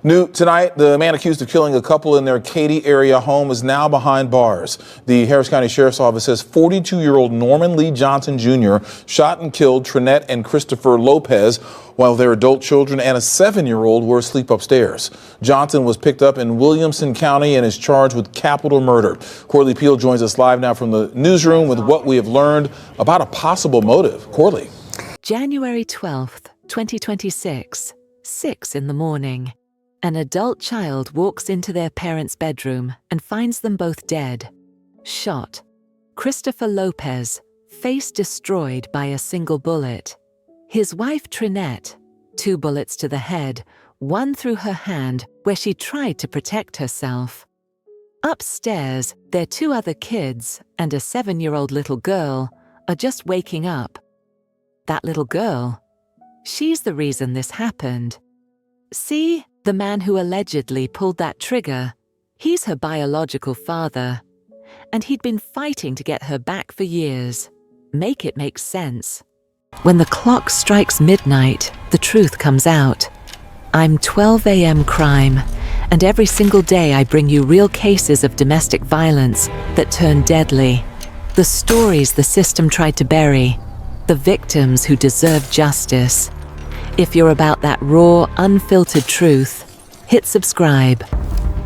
New tonight, the man accused of killing a couple in their Katy area home is now behind bars. The Harris County Sheriff's Office says 42-year-old Norman Lee Johnson Jr. shot and killed Trinette and Christopher Lopez while their adult children and a 7-year-old were asleep upstairs. Johnson was picked up in Williamson County and is charged with capital murder. Corley Peel joins us live now from the newsroom with what we have learned about a possible motive. Corley. January 12th, 2026, 6 in the morning. An adult child walks into their parents' bedroom and finds them both dead, shot. Christopher Lopez, face destroyed by a single bullet. His wife Trinette, 2 bullets to the head, 1 through her hand where she tried to protect herself. Upstairs, their 2 other kids and a 7-year-old little girl are just waking up. That little girl, she's the reason this happened. See? The man who allegedly pulled that trigger, he's her biological father. And he'd been fighting to get her back for years. Make it make sense. When the clock strikes midnight, the truth comes out. I'm 12 a.m. crime, and every single day I bring you real cases of domestic violence that turn deadly. The stories the system tried to bury, the victims who deserve justice. If you're about that raw, unfiltered truth, hit subscribe.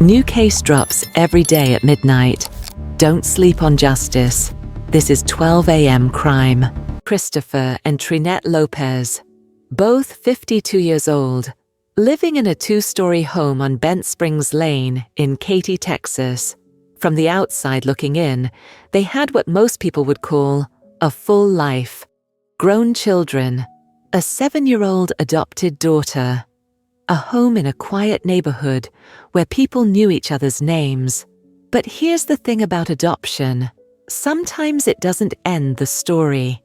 New case drops every day at midnight. Don't sleep on justice. This is 12 a.m. crime. Christopher and Trinette Lopez, both 52 years old, living in a 2-story home on Bent Springs Lane in Katy, Texas. From the outside looking in, they had what most people would call a full life. Grown children, a 7-year-old adopted daughter, a home in a quiet neighborhood where people knew each other's names. But here's the thing about adoption. Sometimes it doesn't end the story.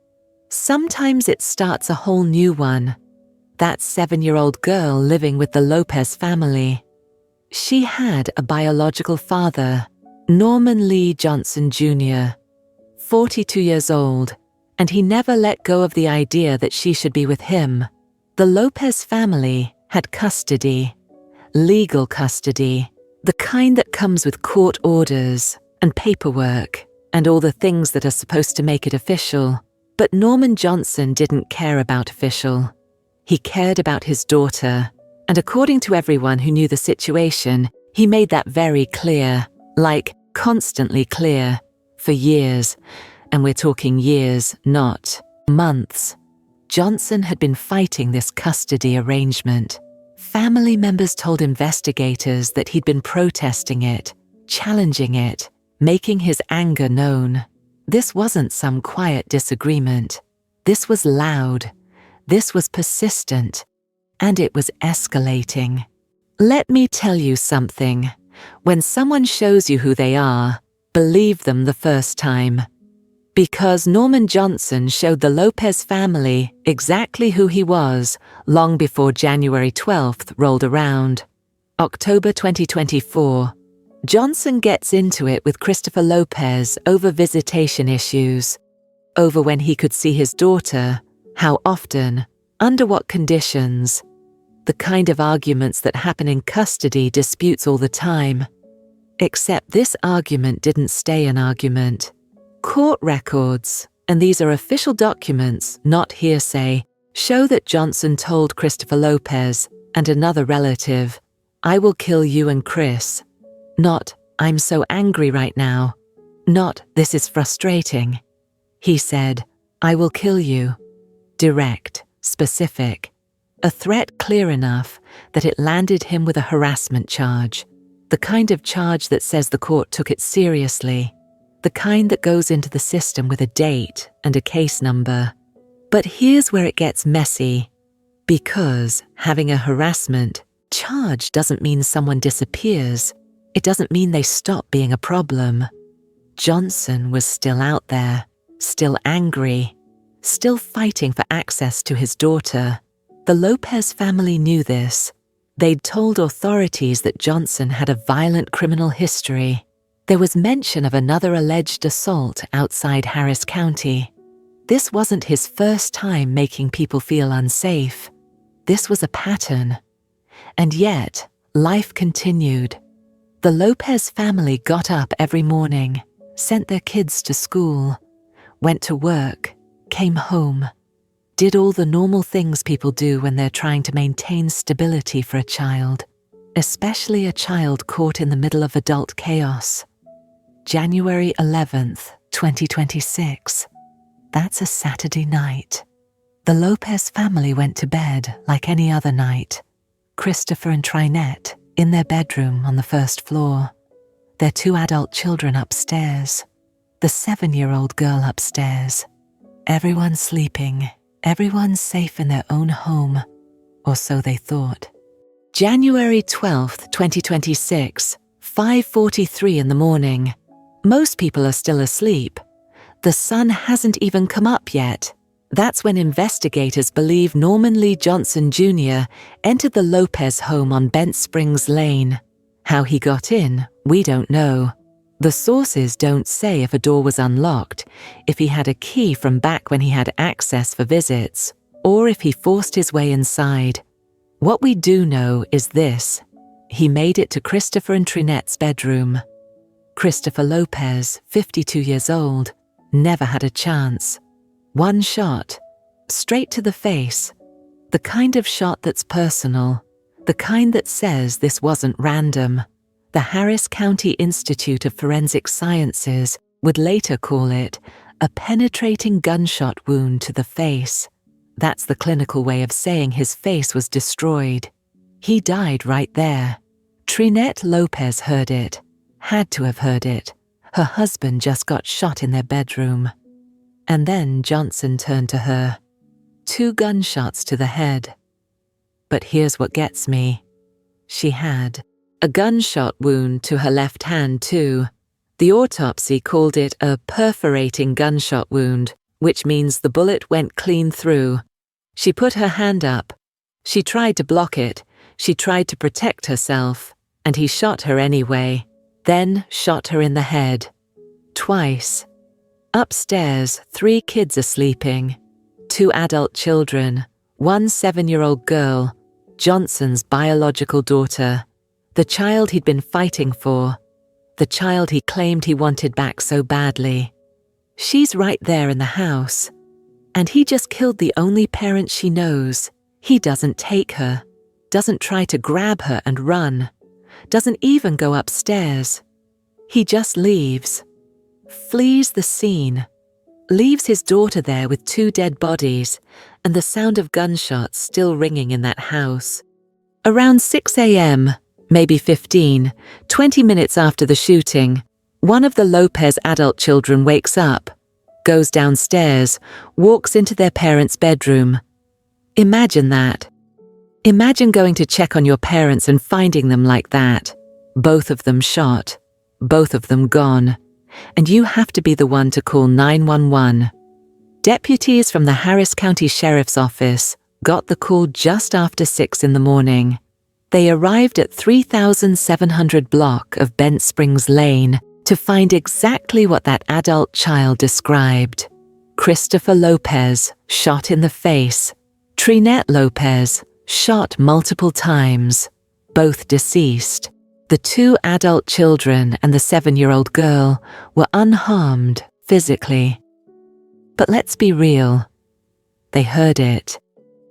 Sometimes it starts a whole new one. That 7-year-old girl living with the Lopez family. She had a biological father, Norman Lee Johnson Jr., 42 years old, and he never let go of the idea that she should be with him. The Lopez family had custody, legal custody, the kind that comes with court orders and paperwork and all the things that are supposed to make it official. But Norman Johnson didn't care about official. He cared about his daughter, and according to everyone who knew the situation, he made that very clear, like constantly clear, for years. And we're talking years, not months. Johnson had been fighting this custody arrangement. Family members told investigators that he'd been protesting it, challenging it, making his anger known. This wasn't some quiet disagreement. This was loud. This was persistent. And it was escalating. Let me tell you something. When someone shows you who they are, believe them the first time. Because Norman Johnson showed the Lopez family exactly who he was long before January 12th rolled around. October 2024, Johnson gets into it with Christopher Lopez over visitation issues, over when he could see his daughter, how often, under what conditions. The kind of arguments that happen in custody disputes all the time. Except this argument didn't stay an argument. Court records, and these are official documents, not hearsay, show that Johnson told Christopher Lopez and another relative, "I will kill you and Chris." Not, "I'm so angry right now." Not, "This is frustrating." He said, "I will kill you." Direct, specific. A threat clear enough that it landed him with a harassment charge. The kind of charge that says the court took it seriously. The kind that goes into the system with a date and a case number. But here's where it gets messy. Because having a harassment charge doesn't mean someone disappears. It doesn't mean they stop being a problem. Johnson was still out there, still angry, still fighting for access to his daughter. The Lopez family knew this. They'd told authorities that Johnson had a violent criminal history. There was mention of another alleged assault outside Harris County. This wasn't his first time making people feel unsafe. This was a pattern. And yet, Life continued. The Lopez family got up every morning, sent their kids to school, went to work, came home, did all the normal things people do when they're trying to maintain stability for a child, especially a child caught in the middle of adult chaos. January 11th, 2026. That's a Saturday night. The Lopez family went to bed like any other night. Christopher and Trinette in their bedroom on the first floor. Their 2 adult children upstairs. The 7-year-old girl upstairs. Everyone sleeping. Everyone safe in their own home. Or so they thought. January 12th, 2026. 5:43 in the morning. Most people are still asleep. The sun hasn't even come up yet. That's when investigators believe Norman Lee Johnson Jr. entered the Lopez home on Bent Springs Lane. How he got in, we don't know. The sources don't say if a door was unlocked, if he had a key from back when he had access for visits, or if he forced his way inside. What we do know is this. He made it to Christopher and Trinette's bedroom. Christopher Lopez, 52 years old, never had a chance. 1 shot, straight to the face. The kind of shot that's personal, the kind that says this wasn't random. The Harris County Institute of Forensic Sciences would later call it a penetrating gunshot wound to the face. That's the clinical way of saying his face was destroyed. He died right there. Trinette Lopez heard it, had to have heard it. Her husband just got shot in their bedroom. And then Johnson turned to her. 2 gunshots to the head. But here's what gets me. She had a gunshot wound to her left hand too. The autopsy called it a perforating gunshot wound, which means the bullet went clean through. She put her hand up. She tried to block it. She tried to protect herself. And he shot her anyway. Then shot her in the head. Twice. Upstairs, 3 kids are sleeping. 2 adult children, 1 7-year-old girl, Johnson's biological daughter, the child he'd been fighting for, the child he claimed he wanted back so badly. She's right there in the house. And he just killed the only parent she knows. He doesn't take her, doesn't try to grab her and run, doesn't even go upstairs. He just leaves. Flees the scene, leaves his daughter there with 2 dead bodies and the sound of gunshots still ringing in that house. Around 6 a.m., maybe 15, 20 minutes after the shooting, one of the Lopez adult children wakes up, goes downstairs, walks into their parents' bedroom. Imagine that. Imagine going to check on your parents and finding them like that. Both of them shot, both of them gone. And you have to be the one to call 911. Deputies from the Harris County Sheriff's Office got the call just after 6 in the morning. They arrived at 3700 block of Bent Springs Lane to find exactly what that adult child described. Christopher Lopez, shot in the face. Trinette Lopez, shot multiple times. Both deceased. The 2 adult children and the 7-year-old girl were unharmed physically. But let's be real. They heard it.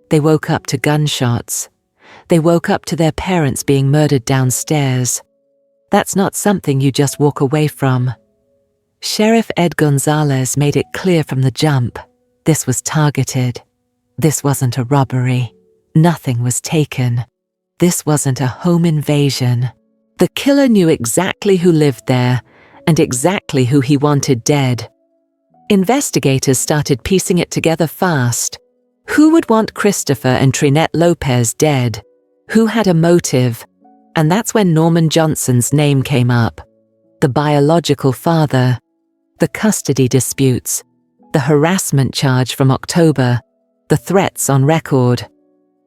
They woke up to gunshots. They woke up to their parents being murdered downstairs. That's not something you just walk away from. Sheriff Ed Gonzalez made it clear from the jump. This was targeted. This wasn't a robbery. Nothing was taken. This wasn't a home invasion. The killer knew exactly who lived there and exactly who he wanted dead. Investigators started piecing it together fast. Who would want Christopher and Trinette Lopez dead? Who had a motive? And that's when Norman Johnson's name came up. The biological father, the custody disputes, the harassment charge from October, the threats on record.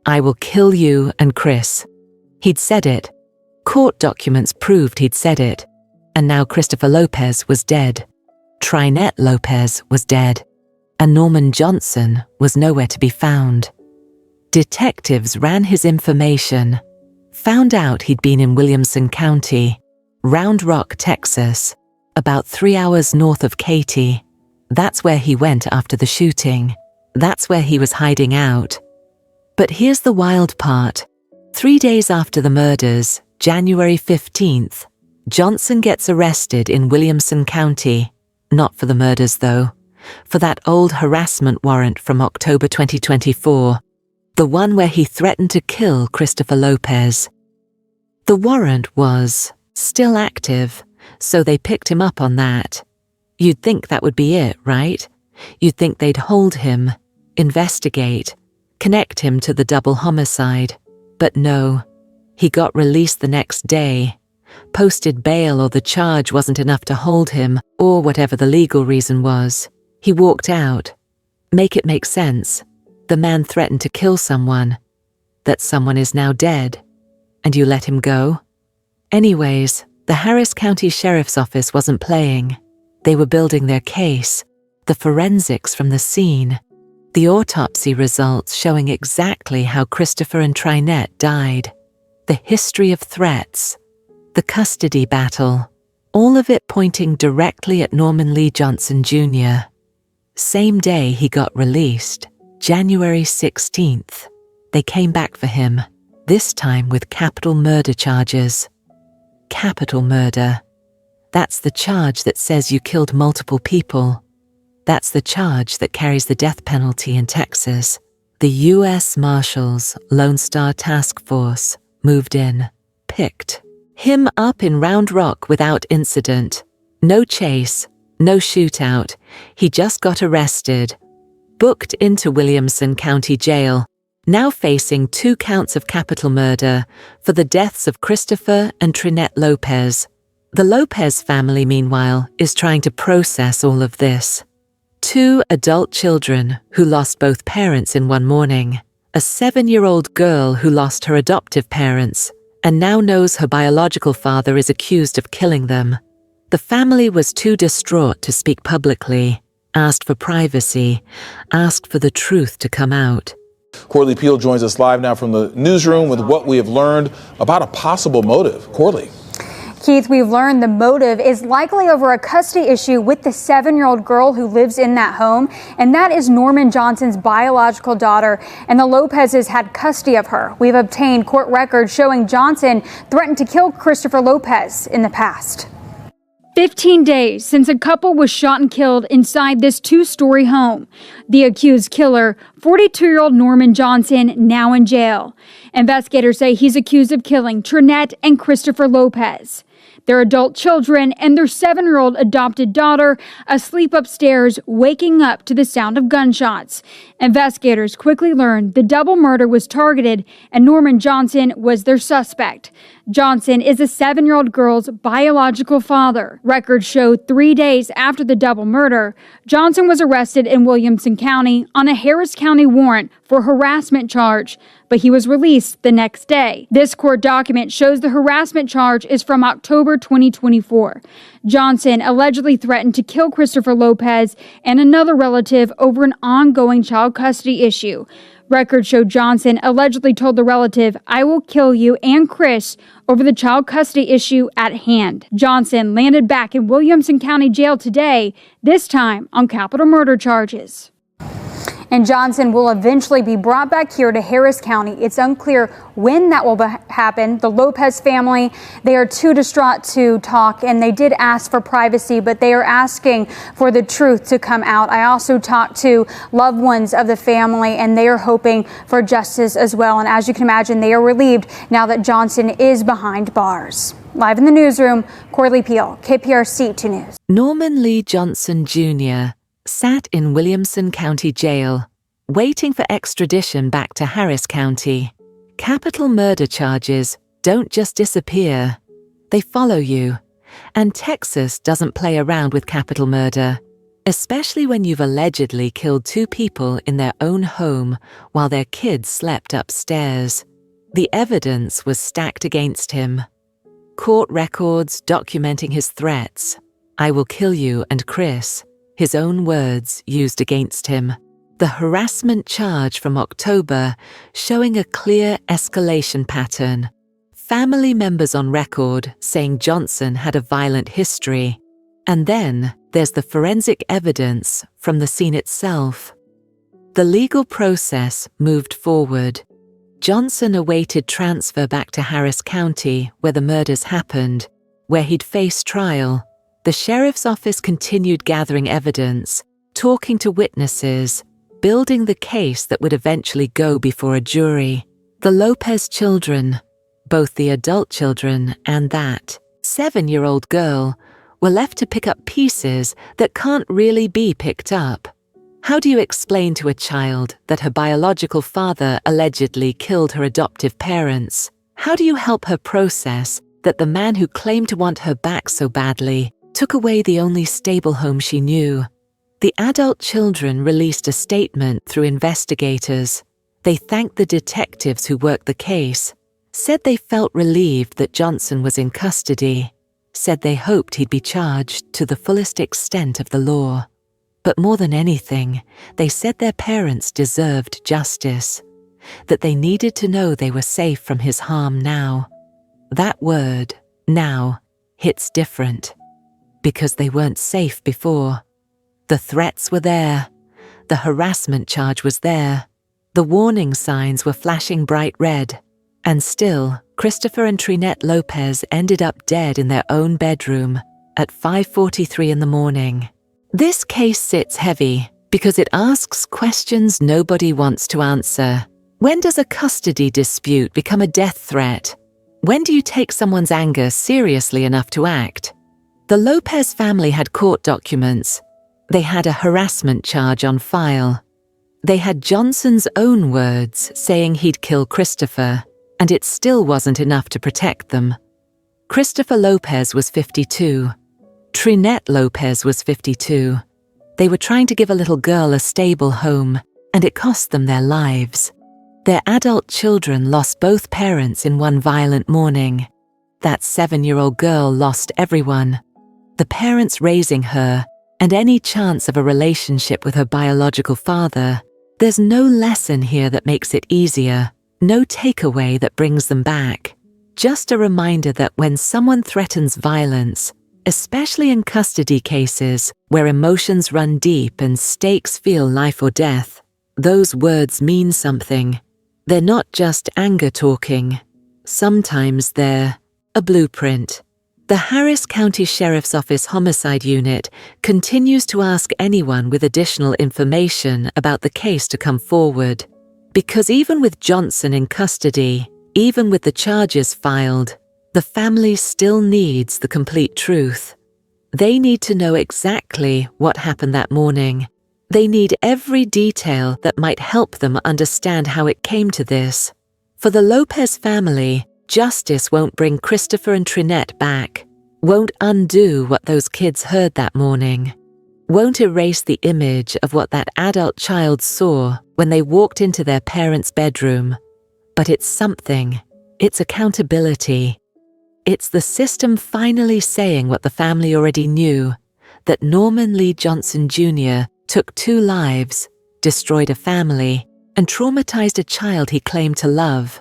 I will kill you and Chris. He'd said it. Court documents proved he'd said it. And now Christopher Lopez was dead. Trinette Lopez was dead. And Norman Johnson was nowhere to be found. Detectives ran his information. found out he'd been in Williamson County, Round Rock, Texas, about 3 hours north of Katy. That's where he went after the shooting. That's where he was hiding out. But here's the wild part. 3 days after the murders, January 15th, Johnson gets arrested in Williamson County. Not for the murders, though. For that old harassment warrant from October 2024. The one where he threatened to kill Christopher Lopez. The warrant was still active, so they picked him up on that. You'd think that would be it, right? You'd think they'd hold him, investigate, connect him to the double homicide. But no, he got released the next day. Posted bail, or the charge wasn't enough to hold him, or whatever the legal reason was. He walked out. Make it make sense. The man threatened to kill someone. That someone is now dead. And you let him go? Anyways, the Harris County Sheriff's Office wasn't playing. They were building their case, the forensics from the scene, the autopsy results showing exactly how Christopher and Trinette died, the history of threats, the custody battle, all of it pointing directly at Norman Lee Johnson Jr. Same day he got released, January 16th, they came back for him, this time with capital murder charges. Capital murder. That's the charge that says you killed multiple people. That's the charge that carries the death penalty in Texas. The U.S. Marshals Lone Star Task Force moved in, picked him up in Round Rock without incident. No chase, no shootout. He just got arrested, booked into Williamson County Jail, now facing 2 counts of capital murder for the deaths of Christopher and Trinette Lopez. The Lopez family, meanwhile, is trying to process all of this. 2 adult children who lost both parents in one morning. A 7-year-old girl who lost her adoptive parents and now knows her biological father is accused of killing them. The family was too distraught to speak publicly, asked for privacy, asked for the truth to come out. Corley Peel joins us live now from the newsroom with what we have learned about a possible motive. Corley. Keith, we've learned the motive is likely over a custody issue with the 7-year-old girl who lives in that home, and that is Norman Johnson's biological daughter, and the Lopezes had custody of her. We've obtained court records showing Johnson threatened to kill Christopher Lopez in the past. 15 days since a couple was shot and killed inside this 2-story home. The accused killer, 42-year-old Norman Johnson, now in jail. Investigators say he's accused of killing Trinette and Christopher Lopez. Their adult children and their 7-year-old adopted daughter asleep upstairs, waking up to the sound of gunshots. Investigators quickly learned the double murder was targeted and Norman Johnson was their suspect. Johnson is the 7-year-old girl's biological father. Records showed 3 days after the double murder, Johnson was arrested in Williamson County on a Harris County warrant for harassment charge, but he was released the next day. This court document shows the harassment charge is from October 2024. Johnson allegedly threatened to kill Christopher Lopez and another relative over an ongoing child custody issue. Records show Johnson allegedly told the relative, "I will kill you and Chris," over the child custody issue at hand. Johnson landed back in Williamson County Jail today, this time on capital murder charges. And Johnson will eventually be brought back here to Harris County. It's unclear when that will happen. The Lopez family, they are too distraught to talk, and they did ask for privacy, but they are asking for the truth to come out. I also talked to loved ones of the family, and they are hoping for justice as well. And as you can imagine, they are relieved now that Johnson is behind bars. Live in the newsroom, Corley Peel, KPRC 2 News. Norman Lee Johnson Jr. sat in Williamson County Jail, waiting for extradition back to Harris County. Capital murder charges don't just disappear. They follow you. And Texas doesn't play around with capital murder, especially when you've allegedly killed 2 people in their own home while their kids slept upstairs. The evidence was stacked against him. Court records documenting his threats. "I will kill you and Chris," his own words used against him. The harassment charge from October showing a clear escalation pattern. family members on record saying Johnson had a violent history. And then there's the forensic evidence from the scene itself. The legal process moved forward. Johnson awaited transfer back to Harris County, where the murders happened, where he'd face trial. The sheriff's office continued gathering evidence, talking to witnesses, building the case that would eventually go before a jury. The Lopez children, both the adult children and that 7-year-old girl, were left to pick up pieces that can't really be picked up. How do you explain to a child that her biological father allegedly killed her adoptive parents? How do you help her process that the man who claimed to want her back so badly took away the only stable home she knew? The adult children released a statement through investigators. They thanked the detectives who worked the case, said they felt relieved that Johnson was in custody, said they hoped he'd be charged to the fullest extent of the law. But more than anything, they said their parents deserved justice, that they needed to know they were safe from his harm now. That word, now, hits different, because they weren't safe before. The threats were there, the harassment charge was there, the warning signs were flashing bright red, and still, Christopher and Trinette Lopez ended up dead in their own bedroom at 5:43 in the morning. This case sits heavy because it asks questions nobody wants to answer. When does a custody dispute become a death threat? When do you take someone's anger seriously enough to act? The Lopez family had court documents. They had a harassment charge on file. They had Johnson's own words saying he'd kill Christopher, and it still wasn't enough to protect them. Christopher Lopez was 52. Trinette Lopez was 52. They were trying to give a little girl a stable home, and it cost them their lives. Their adult children lost both parents in one violent morning. That 7-year-old girl lost everyone. The parents raising her, and any chance of a relationship with her biological father. There's no lesson here that makes it easier, no takeaway that brings them back. Just a reminder that when someone threatens violence, especially in custody cases where emotions run deep and stakes feel life or death, those words mean something. They're not just anger talking. Sometimes they're a blueprint. The Harris County Sheriff's Office Homicide Unit continues to ask anyone with additional information about the case to come forward. Because even with Johnson in custody, even with the charges filed, the family still needs the complete truth. They need to know exactly what happened that morning. They need every detail that might help them understand how it came to this. For the Lopez family, justice won't bring Christopher and Trinette back, won't undo what those kids heard that morning, won't erase the image of what that adult child saw when they walked into their parents' bedroom. But it's something. It's accountability. It's the system finally saying what the family already knew, that Norman Lee Johnson Jr. took 2 lives, destroyed a family, and traumatized a child he claimed to love.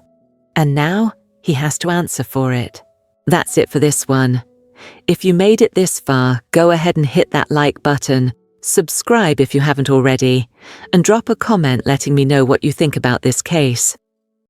And now he has to answer for it. That's it for this one. If you made it this far, go ahead and hit that like button, subscribe if you haven't already, and drop a comment letting me know what you think about this case.